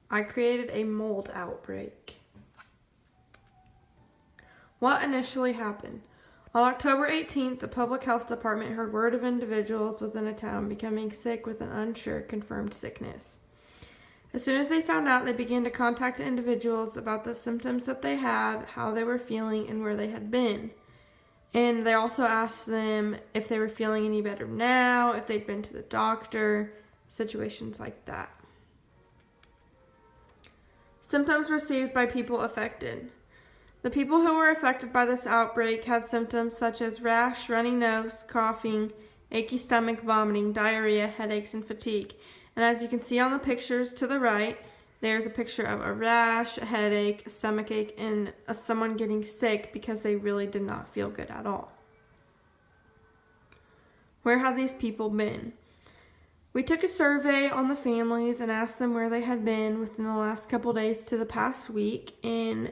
I created a mold outbreak. What initially happened? On October 18th, the Public Health Department heard word of individuals within a town becoming sick with an unsure confirmed sickness. As soon as they found out, they began to contact the individuals about the symptoms that they had, how they were feeling, and where they had been. And they also asked them if they were feeling any better now, if they'd been to the doctor, situations like that. Symptoms received by people affected. The people who were affected by this outbreak had symptoms such as rash, runny nose, coughing, achy stomach, vomiting, diarrhea, headaches, and fatigue. And as you can see on the pictures to the right, there's a picture of a rash, a headache, a stomach ache, and someone getting sick because they really did not feel good at all. Where had these people been? We took a survey on the families and asked them where they had been within the last couple days to the past week, and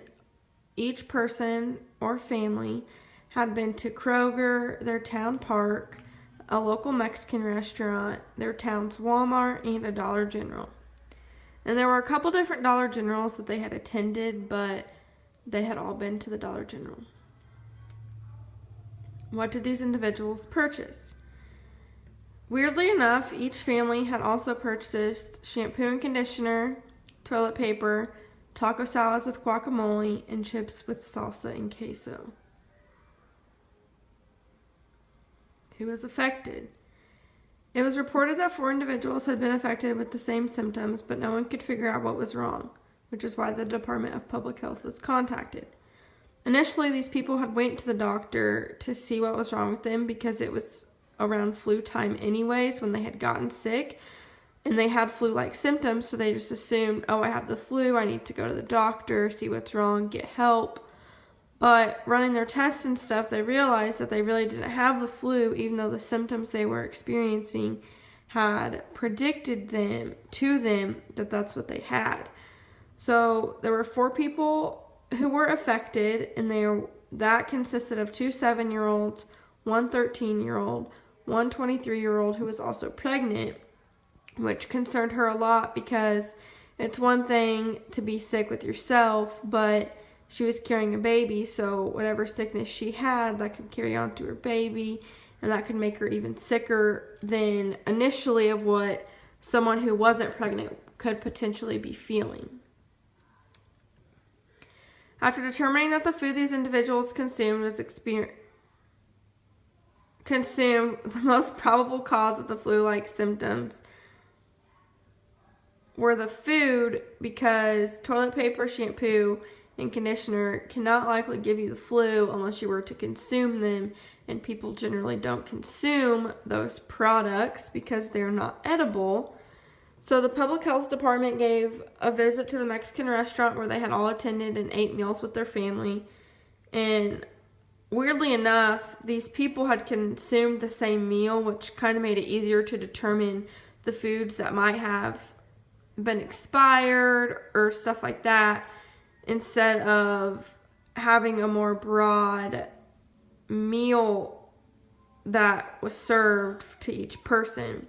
each person or family had been to Kroger, their town park, a local Mexican restaurant, their town's Walmart, and a Dollar General. And there were a couple different Dollar Generals that they had attended, but they had all been to the Dollar General. What did these individuals purchase? Weirdly enough, each family had also purchased shampoo and conditioner, toilet paper, taco salads with guacamole, and chips with salsa and queso. Who was affected? It was reported that 4 individuals had been affected with the same symptoms, but no one could figure out what was wrong, which is why the Department of Public Health was contacted. Initially, these people had went to the doctor to see what was wrong with them because it was around flu time anyways when they had gotten sick, and they had flu-like symptoms, so they just assumed, oh, I have the flu, I need to go to the doctor, see what's wrong, get help. But running their tests and stuff, they realized that they really didn't have the flu, even though the symptoms they were experiencing had predicted to them that that's what they had. So there were 4 people who were affected, and that consisted of 2 7-year-olds, 1 13-year-old, 1 23-year-old who was also pregnant, which concerned her a lot because it's one thing to be sick with yourself, but she was carrying a baby, so whatever sickness she had, that could carry on to her baby, and that could make her even sicker than initially of what someone who wasn't pregnant could potentially be feeling. After determining that the food these individuals consumed, the most probable cause of the flu-like symptoms were the food, because toilet paper, shampoo, and conditioner cannot likely give you the flu unless you were to consume them, and people generally don't consume those products because they're not edible. So the Public Health Department gave a visit to the Mexican restaurant where they had all attended and ate meals with their family, and weirdly enough, these people had consumed the same meal, which kind of made it easier to determine the foods that might have been expired or stuff like that, instead of having a more broad meal that was served to each person.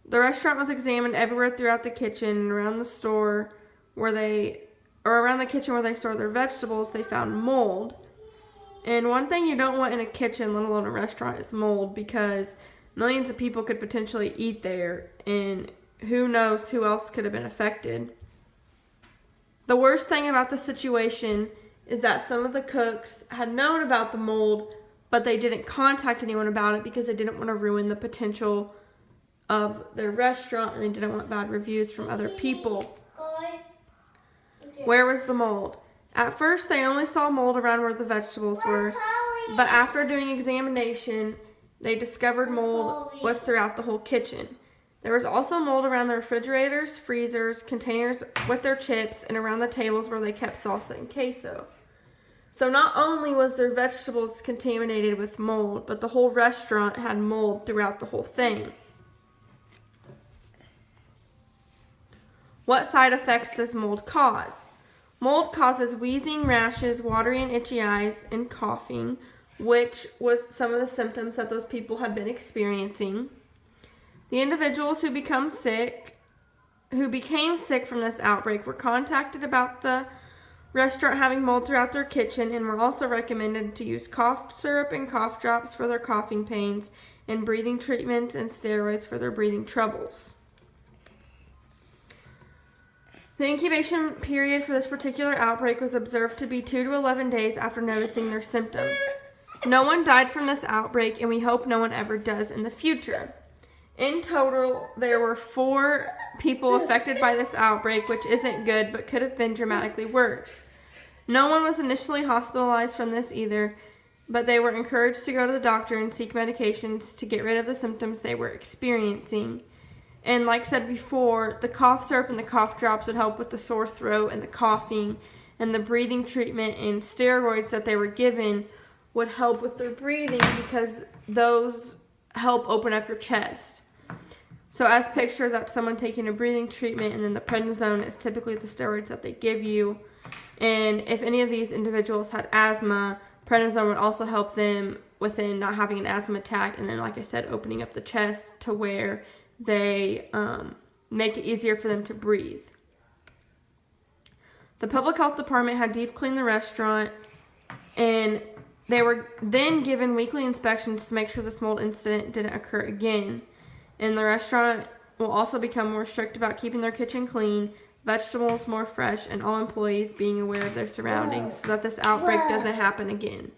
The restaurant was examined everywhere throughout the kitchen and around the store around the kitchen where they store their vegetables. They found mold. And one thing you don't want in a kitchen, let alone a restaurant, is mold, because millions of people could potentially eat there, and who knows who else could have been affected. The worst thing about the situation is that some of the cooks had known about the mold, but they didn't contact anyone about it because they didn't want to ruin the potential of their restaurant, and they didn't want bad reviews from other people. Where was the mold? At first, they only saw mold around where the vegetables were, but after doing examination, they discovered mold was throughout the whole kitchen. There was also mold around the refrigerators, freezers, containers with their chips, and around the tables where they kept salsa and queso. So not only was their vegetables contaminated with mold, but the whole restaurant had mold throughout the whole thing. What side effects does mold cause? Mold causes wheezing, rashes, watery and itchy eyes, and coughing, which was some of the symptoms that those people had been experiencing. The individuals who become sick who became sick from this outbreak were contacted about the restaurant having mold throughout their kitchen and were also recommended to use cough syrup and cough drops for their coughing pains and breathing treatments and steroids for their breathing troubles. The incubation period for this particular outbreak was observed to be 2 to 11 days after noticing their symptoms. No one died from this outbreak, and we hope no one ever does in the future. In total, there were 4 people affected by this outbreak, which isn't good, but could have been dramatically worse. No one was initially hospitalized from this either, but they were encouraged to go to the doctor and seek medications to get rid of the symptoms they were experiencing. And like I said before, the cough syrup and the cough drops would help with the sore throat and the coughing, and the breathing treatment and steroids that they were given would help with their breathing because those help open up your chest. So as pictured, that's someone taking a breathing treatment, and then the prednisone is typically the steroids that they give you. And if any of these individuals had asthma, prednisone would also help them within not having an asthma attack, and then, like I said, opening up the chest to where they make it easier for them to breathe. The public health department had deep cleaned the restaurant, and they were then given weekly inspections to make sure this mold incident didn't occur again. And the restaurant will also become more strict about keeping their kitchen clean, vegetables more fresh, and all employees being aware of their surroundings so that this outbreak doesn't happen again.